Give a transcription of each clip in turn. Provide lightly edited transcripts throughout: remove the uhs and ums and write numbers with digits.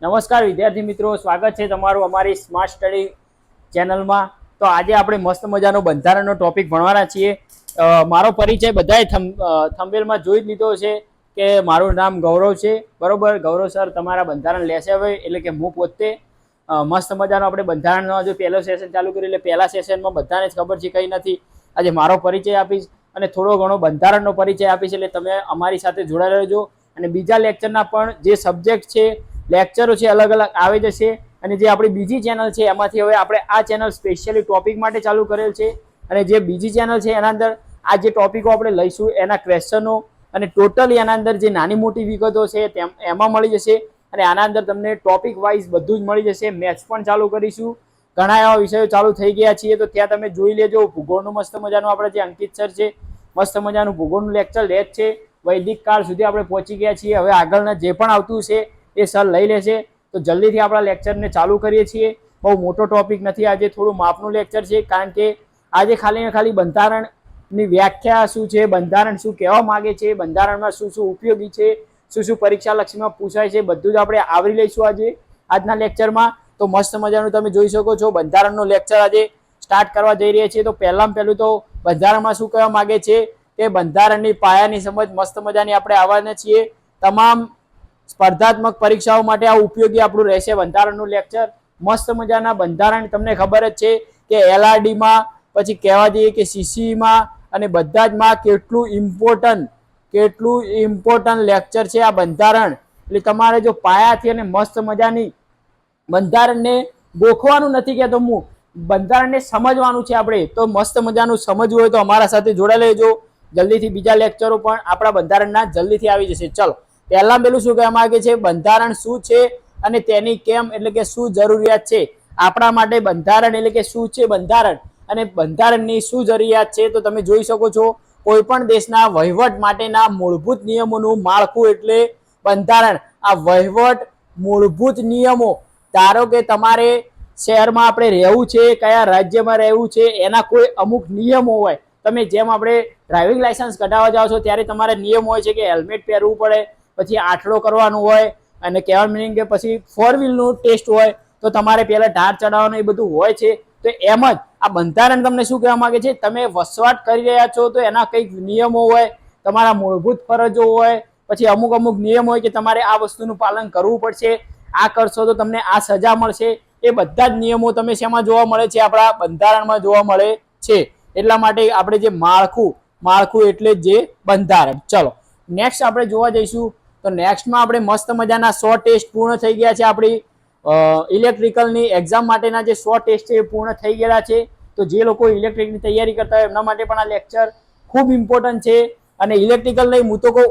નમસ્કાર વિદ્યાર્થી મિત્રો, સ્વાગત છે તમારું અમારી સ્માર્ટ સ્ટડી ચેનલમાં। તો આજે આપણે મસ્ત મજાનો બંધારણનો ટોપિક ભણવાના છીએ। મારો પરિચય બધાએ થંબનેલમાં જોઈ જ લીધો છે કે મારું નામ ગૌરવ છે, બરોબર। ગૌરવ સર તમારા બંધારણ લેશે હવે, એટલે કે હું પોતે મસ્ત મજાનો આપણે બંધારણનો જો પહેલો સેશન ચાલુ કર્યું, એટલે પહેલા સેશનમાં બધાને જ ખબર છે કંઈ નથી। આજે મારો પરિચય આપીશ અને થોડો ઘણો બંધારણનો પરિચય આપીશ, એટલે તમે અમારી સાથે જોડાયેલા રહેજો। અને બીજા લેક્ચરના પણ જે સબ્જેક્ટ છે, લેક્ચરો છે, અલગ અલગ આવી જશે। અને જે આપણી બીજી ચેનલ છે એમાંથી હવે આપણે આ ચેનલ સ્પેશિયલી ટોપિક માટે ચાલુ કરેલ છે, અને જે બીજી ચેનલ છે એના અંદર આ જે ટોપિકો આપણે લઈશું એના ક્વેશ્ચનો અને ટોટલી એના અંદર જે નાની મોટી વિગતો છે એમાં મળી જશે। અને આના અંદર તમને ટોપિક વાઇઝ બધું જ મળી જશે। મેથ્સ પણ ચાલુ કરીશું, ઘણા એવા વિષયો ચાલુ થઈ ગયા છીએ, તો ત્યાં તમે જોઈ લેજો। ભૂગોળનું મસ્ત મજાનું આપણે જે અંકિત સર છે, મસ્ત મજાનું ભૂગોળનું લેક્ચર લે જ છે। વૈદિક કાળ સુધી આપણે પહોંચી ગયા છીએ, હવે આગળના જે પણ આવતું છે એ સર લઈ લેશે। તો જલ્દીથી આપણા લેક્ચરને ચાલુ કરીએ છીએ। બહુ મોટો ટોપિક નથી આજે, થોડું માપનું લેક્ચર છે, કારણ કે આજે ખાલી ને ખાલી બંધારણની વ્યાખ્યા શું છે, બંધારણ શું કહેવા માંગે છે, બંધારણમાં શું શું ઉપયોગી છે, શું શું પરીક્ષા લક્ષીમાં પૂછાય છે, બધું જ આપણે આવરી લઈશું આજે આજના લેક્ચરમાં। તો મસ્ત મજાનું તમે જોઈ શકો છો બંધારણનો લેક્ચર આજે સ્ટાર્ટ કરવા જઈ રહ્યા છીએ। તો પહેલામાં પહેલું તો બંધારણમાં શું કહેવા માંગે છે કે બંધારણની પાયાની સમજ મસ્ત મજાની આપણે આવવાના છીએ। તમામ સ્પર્ધાત્મક પરીક્ષાઓ માટે આ ઉપયોગી આપણું રહેશે બંધારણનું લેક્ચર। મસ્ત મજાના બંધારણ તમને ખબર જ છે કે LRDમાં, પછી કહેવા જઈએ કે CCEમાં અને બધા જમાં કેટલું ઇમ્પોર્ટન્ટ લેક્ચર છે આ બંધારણ। એટલે તમારે જો પાયાથી અને મસ્ત મજાની બંધારણને ગોખવાનું નથી કહેતો હું, બંધારણને સમજવાનું છે આપણે। તો મસ્ત મજાનું સમજવું હોય તો અમારા સાથે જોડાઈ લેજો, જલ્દીથી બીજા લેક્ચરો પણ આપણા બંધારણના જલ્દીથી આવી જશે। ચલો, પહેલા પેલું શું કહેવા માંગે છે, બંધારણ શું છે અને તેની કેમ એટલે કે શું જરૂરિયાત છે આપણા માટે। બંધારણ એટલે કે શું છે બંધારણ, અને બંધારણની શું જરૂરિયાત છે, તો તમે જોઈ શકો છો કોઈ પણ દેશના વહીવટ માટેના મૂળભૂત નિયમોનું માળખું એટલે બંધારણ। આ વહીવટ મૂળભૂત નિયમો, ધારો કે તમારે શહેરમાં આપણે રહેવું છે, કયા રાજ્યમાં રહેવું છે, એના કોઈ અમુક નિયમો હોય। તમે જેમ આપણે ડ્રાઇવિંગ લાયસન્સ કઢાવવા જાઓ છો ત્યારે તમારે નિયમ હોય છે કે હેલ્મેટ પહેરવું પડે, પછી આઠડો કરવાનું હોય, અને કહેવાનું મિનિંગ કે પછી 4 વ્હીલનું ટેસ્ટ હોય તો તમારે પહેલા ઢાર ચડાવવાનું, એ બધું હોય છે। તો એમ જ આ બંધારણ તમને શું કહેવા માંગે છે, તમે વસવાટ કરી રહ્યા છો તો એના કંઈક નિયમો હોય, તમારા મૂળભૂત ફરજો હોય, પછી અમુક અમુક નિયમ હોય કે તમારે આ વસ્તુનું પાલન કરવું પડશે, આ કરશો તો તમને આ સજા મળશે। એ બધા જ નિયમો તમે શેમાં જોવા મળે છે, આપણા બંધારણમાં જોવા મળે છે। એટલા માટે આપણે જે માળખું એટલે જે બંધારણ। ચલો નેક્સ્ટ આપણે જોવા જઈશું, તો નેક્સ્ટમાં આપણે મસ્ત મજાના 100 ટેસ્ટ પૂર્ણ થઈ ગયા છે। આપણી ઇલેક્ટ્રિકલની એક્ઝામ માટેના જે 100 ટેસ્ટ છે એ પૂર્ણ થઈ ગયેલા છે। તો જે લોકો ઇલેક્ટ્રિકની તૈયારી કરતા હોય એમના માટે પણ આ લેક્ચર ખૂબ ઇમ્પોર્ટન્ટ છે। અને ઇલેક્ટ્રિકલ નહીં, હું તો કહું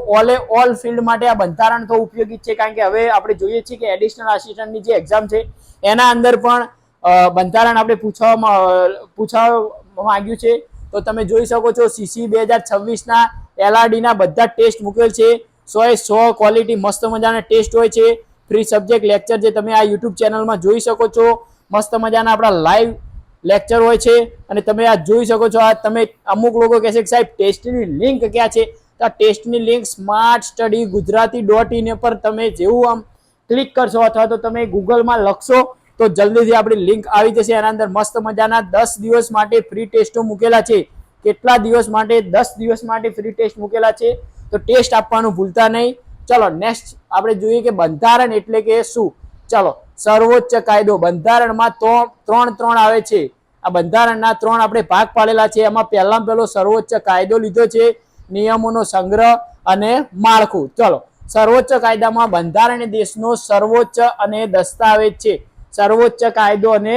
ઓલ ફિલ્ડ માટે આ બંધારણ તો ઉપયોગી છે, કારણ કે હવે આપણે જોઈએ છીએ કે એડિશનલ આસિસ્ટન્ટની જે એક્ઝામ છે એના અંદર પણ બંધારણ આપણે પૂછવા માંગ્યું છે। તો તમે જોઈ શકો છો CC 2026ના LRDના બધા ટેસ્ટ મૂકેલ છે। 100 ક્વોલિટી મસ્ત મજાના ટેસ્ટ હોય છે, ફ્રી સબ્જેક્ટ લેક્ચર જે તમે આ યુટ્યુબ ચેનલમાં જોઈ શકો છો। મસ્ત મજાના આપણા લાઈવ લેક્ચર હોય છે, અને તમે આ જોઈ શકો છો। આ તમે અમુક લોકો કહેશે કે સાહેબ ટેસ્ટની લિંક ક્યાં છે, તો આ ટેસ્ટની લિંક smartstudygujarati.in પર તમે જેવું આમ ક્લિક કરશો અથવા તો તમે ગૂગલમાં લખશો તો જલ્દીથી આપણી લિંક આવી જશે। એના અંદર મસ્ત મજાના 10 દિવસ માટે ફ્રી ટેસ્ટો મૂકેલા છે। કેટલા દિવસ માટે? 10 દિવસ માટે ફ્રી ટેસ્ટ મૂકેલા છે, તો ટેસ્ટ આપવાનું ભૂલતા નહીં। ચલો નેક્સ્ટ આપણે જોઈએ કે બંધારણ એટલે કે શું। ચલો, સર્વોચ્ચ કાયદો, બંધારણમાં ત્રણ આવે છે। આ બંધારણના 3 આપણે ભાગ પાડેલા છે। એમાં પહેલો સર્વોચ્ચ કાયદો લીધો છે, નિયમોનો સંગ્રહ અને માળખું। ચલો, સર્વોચ્ચ કાયદામાં બંધારણ એ દેશનો સર્વોચ્ચ અને દસ્તાવેજ છે, સર્વોચ્ચ કાયદો અને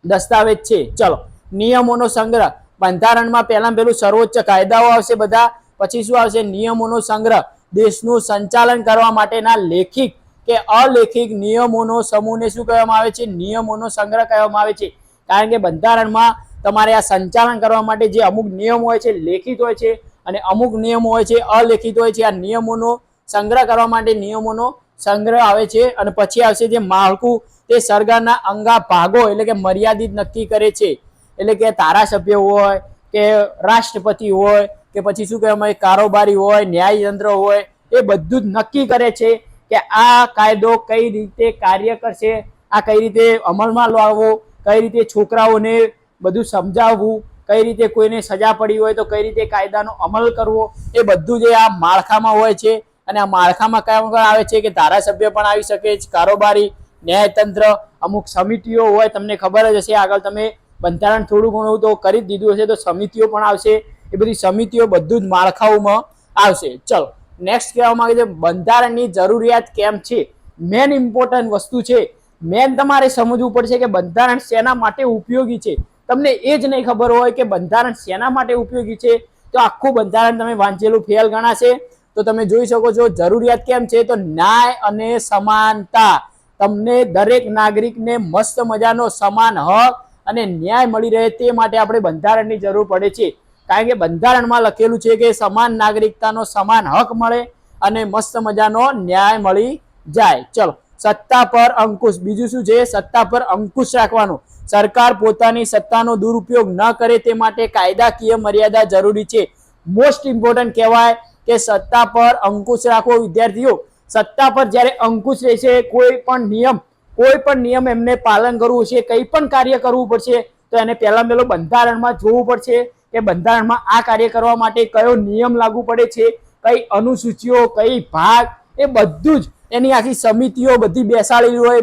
દસ્તાવેજ છે। ચલો, નિયમોનો સંગ્રહ, બંધારણમાં પહેલું સર્વોચ્ચ કાયદાઓ આવશે બધા, પછી શું આવશે, નિયમોનો સંગ્રહ, દેશનું સંચાલન કરવા માટેના લેખિત કે અલેખિત નિયમોનો સમૂહને શું કહેવામાં આવે છે, નિયમોનો સંગ્રહ કહેવામાં આવે છે। કારણ કે બંધારણમાં તમારે આ સંચાલન કરવા માટે જે અમુક નિયમો હોય છે લેખિત હોય છે, અને અમુક નિયમો હોય છે અલેખિત હોય છે। આ નિયમોનો સંગ્રહ કરવા માટે નિયમોનો સંગ્રહ આવે છે। અને પછી આવશે જે માળખું, તે સરકારના અંગા ભાગો એટલે કે મર્યાદિત નક્કી કરે છે। એટલે કે ધારાસભ્ય હોય કે રાષ્ટ્રપતિ હોય કે પછી શું કહેવામાં આવે કારોબારી હોય, ન્યાયતંત્ર હોય, એ બધું જ નક્કી કરે છે કે આ કાયદો કઈ રીતે કાર્ય કરશે, આ કઈ રીતે અમલમાં લાવવો, કઈ રીતે છોકરાઓને બધું સમજાવવું, કઈ રીતે કોઈને સજા પડી હોય તો કઈ રીતે કાયદાનો અમલ કરવો, એ બધું જે આ માળખામાં હોય છે. અને આ માળખામાં કયા આવે છે કે ધારાસભ્ય પણ આવી શકે છે, કારોબારી, ન્યાયતંત્ર, અમુક સમિતિઓ હોય, તમને ખબર જ હશે, આગળ તમે બંધારણ થોડું ઘણું તો કરી જ દીધું હશે, તો સમિતિઓ પણ આવશે. એ બધી સમિતિઓ બધું જ માળખાઓમાં આવશે. ચલો નેક્સ્ટ કહેવા માંગે છે બંધારણની જરૂરિયાત કેમ છે. મેન ઇમ્પોર્ટન્ટ વસ્તુ છે, મેન તમારે સમજવું પડશે કે બંધારણ શેના માટે ઉપયોગી છે. તમને એ જ નહીં ખબર હોય કે બંધારણ શેના માટે ઉપયોગી છે તો આખું બંધારણ તમે વાંચેલું ફેલ ગણાશે. તો તમે જોઈ શકો છો જરૂરિયાત કેમ છે, તો ન્યાય અને સમાનતા. તમને દરેક નાગરિકને મસ્ત મજાનો સમાન હક અને ન્યાય મળી રહે તે માટે આપણે બંધારણની જરૂર પડે છે. કારણ કે બંધારણમાં લખેલું છે કે સમાન નાગરિકતાનો સમાન હક મળે અને મસ્ત મજાનો ન્યાય મળી જાય. ચલો સત્તા પર અંકુશ. બીજું શું છે, સત્તા પર અંકુશ રાખવાનો. સરકાર પોતાની સત્તાનો દુરુપયોગ ન કરે તે માટે કાયદાકીય મર્યાદા જરૂરી છે. મોસ્ટ ઇમ્પોર્ટન્ટ કહેવાય કે સત્તા પર અંકુશ રાખવો. વિદ્યાર્થીઓ, સત્તા પર જ્યારે અંકુશ રહેશે, કોઈ પણ નિયમ એમને પાલન કરવું છે, કંઈ પણ કાર્ય કરવું પડશે તો એને પહેલા બંધારણમાં જોવું પડશે કે બંધારણમાં આ કાર્ય કરવા માટે કયો નિયમ લાગુ પડે છે, કઈ અનુસૂચિઓ, કઈ ભાગ, એ બધું જ એની આખી સમિતિઓ બધી બેસાડેલી હોય,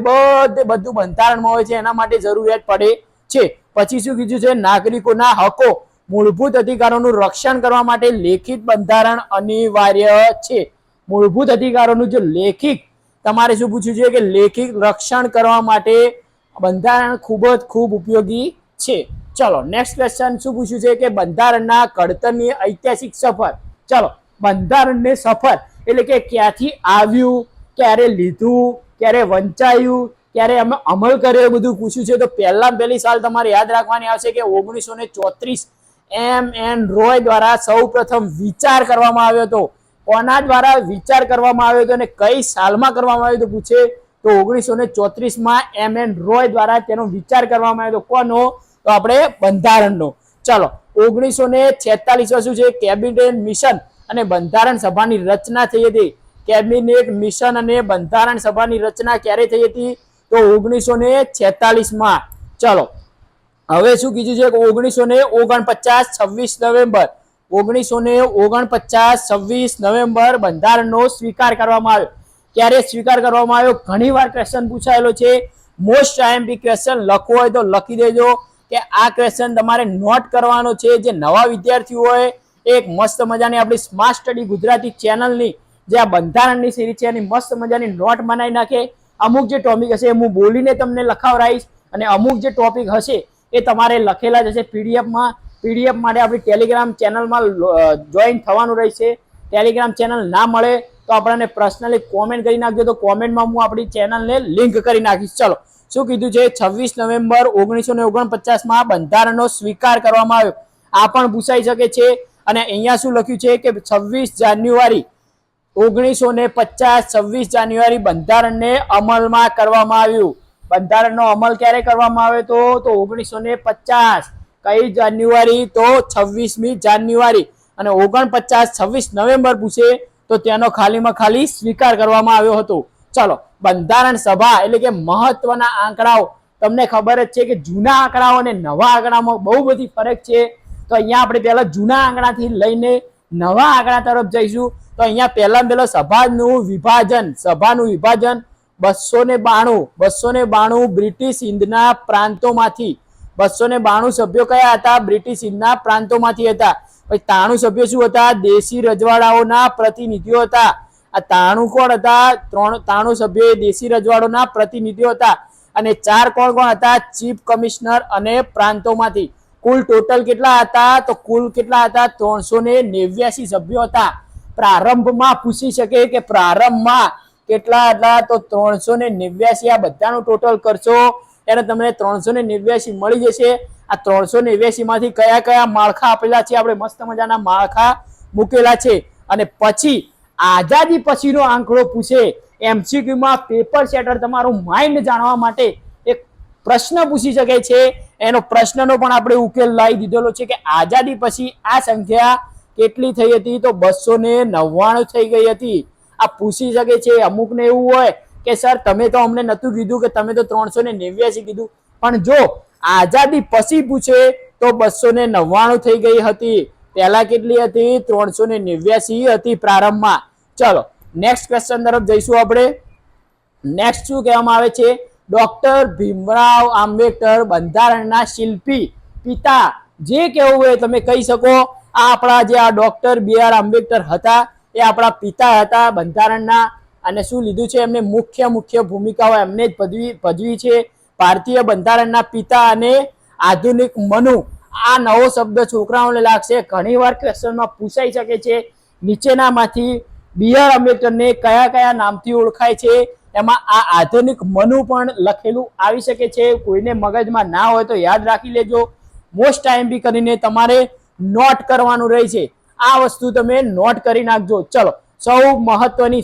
બધું બંધારણમાં હોય છે. એના માટે જરૂરિયાત પડે છે. પછી શું કીધું છે, નાગરિકોના હકો, મૂળભૂત અધિકારોનું રક્ષણ કરવા માટે લેખિત બંધારણ અનિવાર્ય છે. મૂળભૂત અધિકારોનું જો લેખિત તમારે શું પૂછવું છે કે લેખિત રક્ષણ કરવા માટે બંધારણ ખૂબ ઉપયોગી છે. ચલો નેક્સ્ટ ક્વેશ્ચન શું પૂછ્યું છે કે બંધારણના ઘડતરની ઐતિહાસિક સફર. ચલો બંધારણને સફર એટલે કે ક્યાંથી આવ્યું, ક્યારે લીધું, ક્યારે વંચાયું, ક્યારે અમે અમલ કર્યો, બધું પૂછ્યું છે. તો પહેલી સાલ તમારે યાદ રાખવાની આવશે કે 1934 M.N. રોય દ્વારા સૌ પ્રથમ વિચાર કરવામાં આવ્યો હતો. કોના દ્વારા વિચાર કરવામાં આવ્યો હતો અને કઈ સાલમાં કરવામાં આવ્યો હતો પૂછે તો 1934માં M.N. રોય દ્વારા તેનો વિચાર કરવામાં આવ્યો હતો. કોનો? તો આપણે બંધારણનો. ચલો 1946 શું છે, કેબિનેટ મિશન અને બંધારણ સભાની રચના થઈ હતી. કેબિનેટ મિશન અને બંધારણ સભાની રચના ક્યારે થઈ હતી? તો 1946માં. ચલો હવે શું કીધું છે કે 1949 26 નવેમ્બર 1949 26 નવેમ્બર બંધારણનો સ્વીકાર કરવામાં આવ્યો. ક્યારે સ્વીકાર કરવામાં આવ્યો? ઘણી વાર ક્વેશ્ચન પૂછાયેલો છે. મોસ્ટ આઈએમપી ક્વેશ્ચન લખવો હોય તો લખી દેજો કે આ ક્વેશ્ચન તમારે નોટ કરવાનો છે. જે નવા વિદ્યાર્થીઓ હોય એક મસ્ત મજાની આપણી સ્માર્ટ સ્ટડી ગુજરાતી ચેનલની જે આ બંધારણની સિરીઝ છે એની મસ્ત મજાની નોટ બનાવી નાખે. અમુક જે ટોપિક હશે હું બોલીને તમને લખાવડાવીશ અને અમુક જે ટોપિક હશે એ તમારે લખેલા જ હશે પીડીએફમાં. પીડીએફ માટે આપણી ટેલિગ્રામ ચેનલમાં જોઈન થવાનું રહેશે. ટેલિગ્રામ ચેનલ ના મળે તો આપણને પર્સનલી કોમેન્ટ કરી નાખજો, તો કોમેન્ટમાં હું આપણી ચેનલને લિંક કરી નાખીશ. ચલો શું કીધું છે, 26 નવેમ્બર 1949માં બંધારણનો સ્વીકાર કરવામાં આવ્યો. આ પણ પૂછાઈ શકે છે. અને અહીંયા શું લખ્યું છે કે 26 જાન્યુઆરી 1950 26 જાન્યુઆરી બંધારણને અમલમાં કરવામાં આવ્યું. બંધારણનો અમલ ક્યારે કરવામાં આવ્યો તો 1950 કઈ જાન્યુઆરી? તો 26મી જાન્યુઆરી. અને 49 26 નવેમ્બર પૂછે તો તેનો ખાલીમાં ખાલી સ્વીકાર કરવામાં આવ્યો હતો. ચલો બંધારણ સભા એટલે કે મહત્વના આંકડાઓ. તમને ખબર જ છે કે જૂના આંકડાઓ અને નવા આંકડામાં બહુ બધી ફરક છે. તો અહીંયા આપણે પહેલા જૂના આંકડાથી લઈને નવા આંકડા તરફ જઈશું. તો અહીંયા પહેલા સભાનું વિભાજન 292 બ્રિટિશ હિન્દના પ્રાંતોમાંથી. 292 સભ્યો કયા હતા? બ્રિટિશ હિન્દના પ્રાંતોમાંથી હતા. પછી 93 સભ્યો શું હતા? દેશી રજવાડાઓના પ્રતિનિધિઓ હતા. આ 93 કોણ હતા? 93 સભ્યો દેશી રજવાડોના પ્રતિનિધિઓ હતા. અને 4 કોણ હતા? ચીફ કમિશનર અને પ્રાંતોમાંથી. કુલ ટોટલ કેટલા હતા? તો કુલ કેટલા હતા? 389 સભ્યો હતા. પ્રારંભમાં પૂછી શકે કે પ્રારંભમાં કેટલા હતા? તો 389. આ બધાનું ટોટલ કરશો ત્યારે તમને 389 મળી જશે. આ 389 માંથી કયા કયા માળખા આપેલા છે? આપણે મસ્ત મજાના માળખા મૂકેલા છે. અને પછી આઝાદી પછીનો આંકડો પૂછે એમસીક્યુમાં, પેપર સેટર તમારું માઇન્ડ જાણવા માટે એક પ્રશ્ન પૂછી શકે છે. એનો પ્રશ્નનો પણ આપણે ઉકેલ લાવી દીધેલો છે કે આઝાદી પછી આ સંખ્યા કેટલી થઈ હતી? તો 299 થઈ ગઈ હતી. આ પૂછી શકે છે. અમુકને એવું હોય કે સર તમે તો અમને નતું કીધું કે તમે તો 389 કીધું, પણ જો આઝાદી પછી પૂછે તો 299 થઈ ગઈ હતી. પહેલા કેટલી હતી? 389 હતી પ્રારંભમાં. ચલો નેક્સ્ટ ક્વેશ્ચન તરફ જઈશું આપણે. નેક્સ્ટ શું કહેવામાં આવે છે? ડોક્ટર ભીમરાવ આંબેડકર બંધારણના શિલ્પી પિતા. જે કહેવું હોય તમે કહી શકો. આ આપણા જે આ ડોક્ટર BR આંબેડકર હતા એ આપણા પિતા હતા બંધારણના. અને શું લીધું છે એમને? મુખ્ય ભૂમિકાઓ એમને જ ભજવી છે. ભારતીય બંધારણના પિતા અને આધુનિક મનુ. આ નવો શબ્દ છોકરાઓને લાગશે, ઘણીવાર ક્વેશ્ચનમાં પૂછાઈ શકે છે. નીચેનામાંથી BR આંબેડકરને કયા કયા નામથી ઓળખાય છે? એમાં આ આધુનિક મનુ પણ લખેલું આવી શકે છે. કોઈને મગજમાં ના હોય તો યાદ રાખી લેજો. મોસ્ટ ટાઈમ બી કરીને તમારે નોટ કરવાનું રહે છે. આ વસ્તુ તમે નોટ કરી નાખજો. ચલો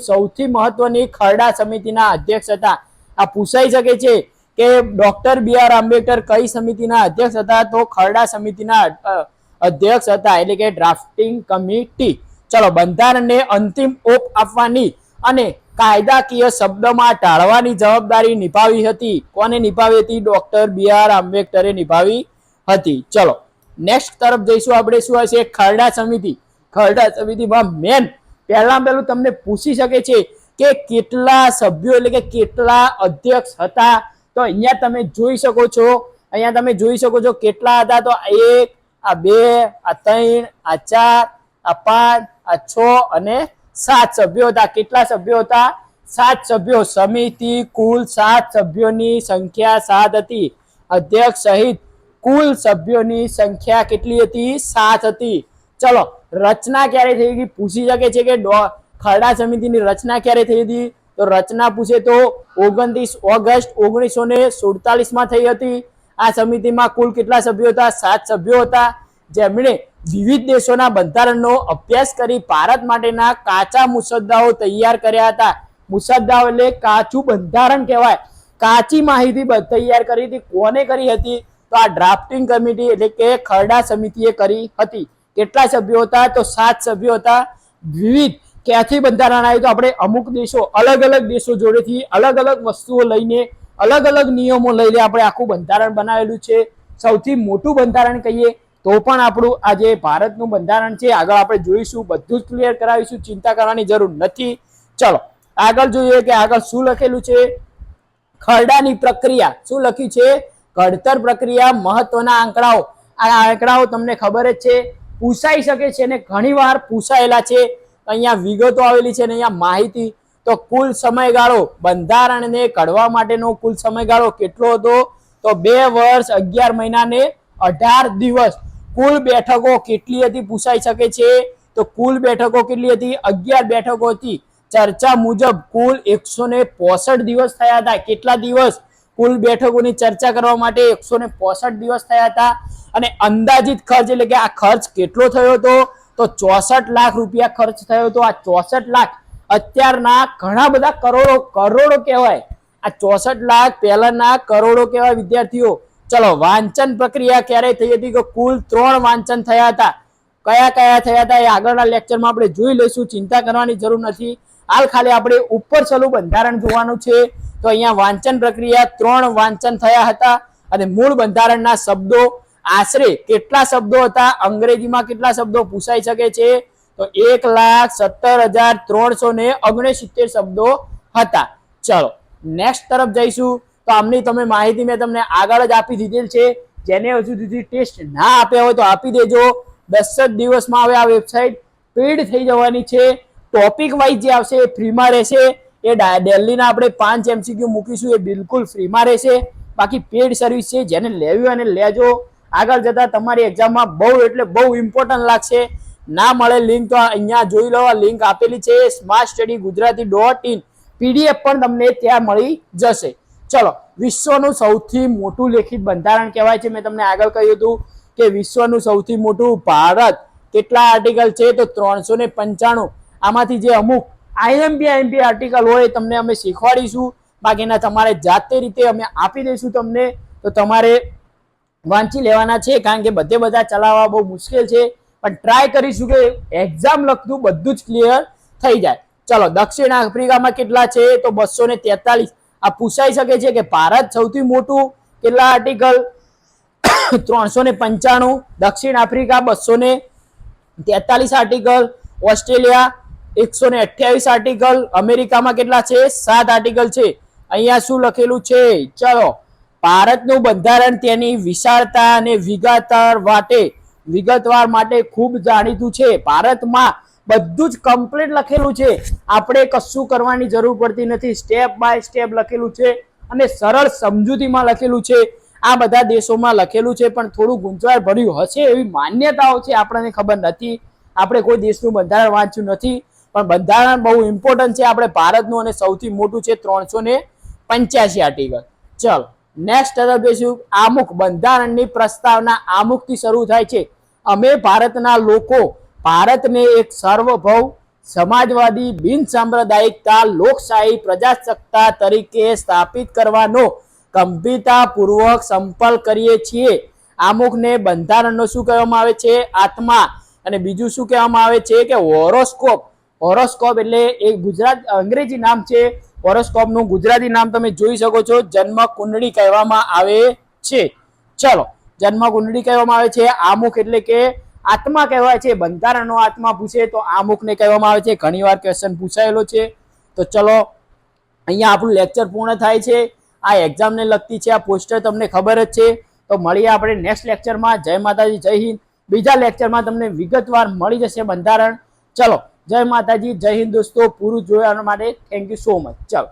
સૌથી મહત્વની ખરડા સમિતિના અધ્યક્ષ હતા. આ પૂછાઈ શકે છે કે ડોક્ટર BR આંબેડકર કઈ સમિતિના અધ્યક્ષ હતા? તો ખરડા સમિતિના અધ્યક્ષ હતા, એટલે કે ડ્રાફ્ટિંગ કમિટી. ચલો બંધારણને અંતિમ ઓપ આપવાની અને કાયદાકીય શબ્દમાં ટાળવાની જવાબદારી નિભાવી હતી. કોને નિભાવી હતી? ડોક્ટર BR આંબેડકરે નિભાવી હતી. ચલો નેક્સ્ટ તરફ જઈશું આપણે. શું હશે? ખરડા સમિતિ. ખરડા સમિતિમાં પહેલું તમને પૂછી શકે છે કે કેટલા સભ્યો એટલે કે કેટલા અધ્યક્ષ હતા? તો અહીંયા તમે જોઈ શકો છો કેટલા હતા. તો 1, 2, 3, 4, 5, 6 અને 7 સભ્યો હતા. કેટલા સભ્યો હતા? 7 સભ્યો. સમિતિ કુલ 7 સભ્યોની સંખ્યા 7 હતી. અધ્યક્ષ સહિત કુલ સભ્યોની સંખ્યા કેટલી હતી? 7 હતી. ચલો રચના ક્યારે થઈ ગઈ? પૂછી શકે છે કે ખરડા સમિતિની રચના ક્યારે થઈ હતી? તો રચના પૂછે તો 29 ઓગસ્ટ 1947 થઈ હતી. આ સમિતિમાં કુલ કેટલા સભ્યો હતા? 7 સભ્યો હતા, જેમણે વિવિધ દેશોના બંધારણનો અભ્યાસ કરી ભારત માટેના કાચા મુસદ્દાઓ તૈયાર કર્યા હતા. મુસદ્દાઓ એટલે કાચું બંધારણ કહેવાય. કાચી માહિતી તૈયાર કરી હતી. કોને કરી હતી? તો આ ડ્રાફ્ટિંગ કમિટી એટલે કે ખરડા સમિતિએ કરી હતી. કેટલા સભ્યો હતા? તો 7 સભ્યો હતા. વિવિધ ક્યાંથી બંધારણ આવ્યું? તો આપણે અમુક દેશો, અલગ અલગ દેશો જોડેથી અલગ અલગ વસ્તુઓ લઈને, અલગ અલગ નિયમો લઈને આપણે આખું બંધારણ બનાવેલું છે. સૌથી મોટું બંધારણ કહીએ તો પણ આપણું આ જે ભારતનું બંધારણ છે. આગળ આપણે જોઈશું, બધું જ ક્લિયર કરાવીશું, ચિંતા કરવાની જરૂર નથી. ચલો આગળ જોઈએ કે આગળ શું લખેલું છે. ખરડાની પ્રક્રિયા શું લખ્યું છે? ઘડતર પ્રક્રિયા, મહત્વના આંકડાઓ. આ આંકડાઓ તમને ખબર જ છે, પૂછાઈ શકે છે અને ઘણીવાર પૂછાયેલા છે. અહીંયા વિગતો આવેલી છે અને અહીંયા માહિતી. તો કુલ સમયગાળો, બંધારણને ઘડવા માટેનો કુલ સમયગાળો કેટલો હતો? તો 2 વર્ષ 11 મહિના ને 18 દિવસ. કુલ બેઠકો કેટલી હતી? પૂછાઈ શકે છે. તો કુલ બેઠકો કેટલી હતી? 11 બેઠકો હતી. ચર્ચા મુજબ કુલ 165 દિવસ થયા હતા. કેટલા દિવસ? કુલ બેઠકોની ચર્ચા કરવા માટે 165 દિવસ થયા હતા. અને અંદાજિત ખર્ચ એટલે કે આ ખર્ચ કેટલો થયો હતો? તો 64 લાખ રૂપિયા ખર્ચ થયો હતો. આ 64 લાખ અત્યારના ઘણા બધા કરોડો કહેવાય. આ 64 લાખ પહેલાના કરોડો કહેવાય વિદ્યાર્થીઓ. ચલો વાંચન પ્રક્રિયા ક્યારે થઈ હતી? કે કુલ 3 વાંચન થયા હતા. કયા કયા થયા હતા એ આગળના લેક્ચરમાં આપણે જોઈ લઈશું, ચિંતા કરવાની જરૂર નથી. હાલ ખાલી આપણે ઉપર છેલ્લું બંધારણ જોવાનું છે. તો અહીંયા વાંચન પ્રક્રિયા 3 વાંચન થયા હતા. અને મૂળ બંધારણના શબ્દો આશરે કેટલા શબ્દો હતા? અંગ્રેજીમાં કેટલા શબ્દો પૂછાઈ શકે છે? તો 1,17,369 શબ્દો હતા. ચલો નેક્સ્ટ તરફ જઈશું. તો આમની તમે માહિતી મેં તમને આગળ જ આપી દીધેલ છે. જેને હજુ સુધી ટેસ્ટ ના આપ્યા હોય તો આપી દેજો. 10 જ દિવસમાં હવે આ વેબસાઇટ પેડ થઈ જવાની છે. ટોપિક વાઇઝ જે આવશે એ ફ્રીમાં રહેશે. એ દિલ્હીના આપણે 5 MCQ મૂકીશું, એ બિલકુલ ફ્રીમાં રહેશે. બાકી પેડ સર્વિસ છે, જેને લેવી હોય એને લેજો. આગળ જતા તમારી એક્ઝામમાં બહુ એટલે બહુ ઇમ્પોર્ટન્ટ લાગશે. ના મળે લિંક તો અહીંયા જોઈ લો, લિંક આપેલી છે smartstudygujarati.in. PDF પણ તમને ત્યાં મળી જશે. ચલો વિશ્વનું સૌથી મોટું લેખિત બંધારણ કહેવાય છે. મેં તમને આગળ કહ્યું હતું કે વિશ્વનું સૌથી મોટું ભારત. કેટલા આર્ટિકલ છે? તો 395. આમાંથી જે અમુક IMP આર્ટિકલ હોય તમને અમે શીખવાડીશું. બાકીના તમારે જાતે રીતે અમે આપી દઈશું તમને. તો તમારે વાંચી લેવાના છે, કારણ કે બધા ચલાવવા બહુ મુશ્કેલ છે. પણ ટ્રાય કરીશું કે એક્ઝામ લગતું બધું જ ક્લિયર થઈ જાય. ચલો દક્ષિણ આફ્રિકામાં કેટલા છે તો 243. આ પૂછાઈ શકે છે કે ભારત સૌથી મોટું કેટલા આર્ટિકલ 395, દક્ષિણ આફ્રિકા 243 આર્ટિકલ, ઓસ્ટ્રેલિયા 128 આર્ટિકલ, અમેરિકામાં કેટલા છે 7 આર્ટિકલ છે. અહીંયા શું લખેલું છે ચલો ભારતનું બંધારણ તેની વિશાળતા અને વિગતવાર માટે ખૂબ જાણીતું છે. ભારતમાં બધું જ કમ્પ્લીટ લખેલું છે, આપણે કશું કરવાની જરૂર પડતી નથી, સ્ટેપ બાય સ્ટેપ લખેલું છે અને સરળ સમજૂતીમાં લખેલું છે. આ બધા દેશોમાં લખેલું છે પણ થોડું ગૂંચવાડ ભર્યું હશે એવી માન્યતાઓ છે, આપણને ખબર નથી, આપણે કોઈ દેશનું બંધારણ વાંચ્યું નથી, પણ બંધારણ બહુ ઇમ્પોર્ટન્ટ છે. આપણે ભારતનું અને સૌથી મોટું છે 385 આર્ટિકલ. ચલો નેક્સ્ટ તરફ જોઈશું. આમુખ, બંધારણની પ્રસ્તાવના આમુખથી શરૂ થાય છે. અમે ભારતના લોકો ભારતને એક સાર્વભૌમ સમાજવાદી બિનસાંપ્રદાયિકતા લોકશાહી પ્રજાસત્તાક તરીકે સ્થાપિત કરવાનો ગંભીરતાપૂર્વક સંકલ્પ કરીએ છીએ. આમુખને બંધારણનો શું કહેવામાં આવે છે આત્મા, અને બીજું શું કહેવામાં આવે છે કે હોરોસ્કોપ. હોરોસ્કોપ એટલે એક અંગ્રેજી નામ છે, હોરોસ્કોપનું ગુજરાતી નામ તમે જોઈ શકો છો જન્મ કુંડળી કહેવામાં આવે છે. ચલો જન્મ કુંડળી કહેવામાં આવે છે. આમુખ એટલે કે આત્મા કહેવાય છે. બંધારણનો આત્મા પૂછે તો આમુખને કહેવામાં આવે છે. ઘણીવાર ક્વેશ્ચન પૂછાયેલો છે. તો ચલો અહીંયા આપણું લેક્ચર પૂર્ણ થાય છે. આ એક્ઝામને લગતી છે, આ પોસ્ટર તમને ખબર જ છે. તો મળીએ આપણે નેક્સ્ટ લેક્ચરમાં. જય માતાજી, જય હિન્દ. બીજા લેક્ચરમાં તમને વિગતવાર મળી જશે બંધારણ. ચલો જય માતાજી, જય હિન્દ દોસ્તો. પૂરું જોવા માટે થેન્ક યુ સો મચ. ચલો.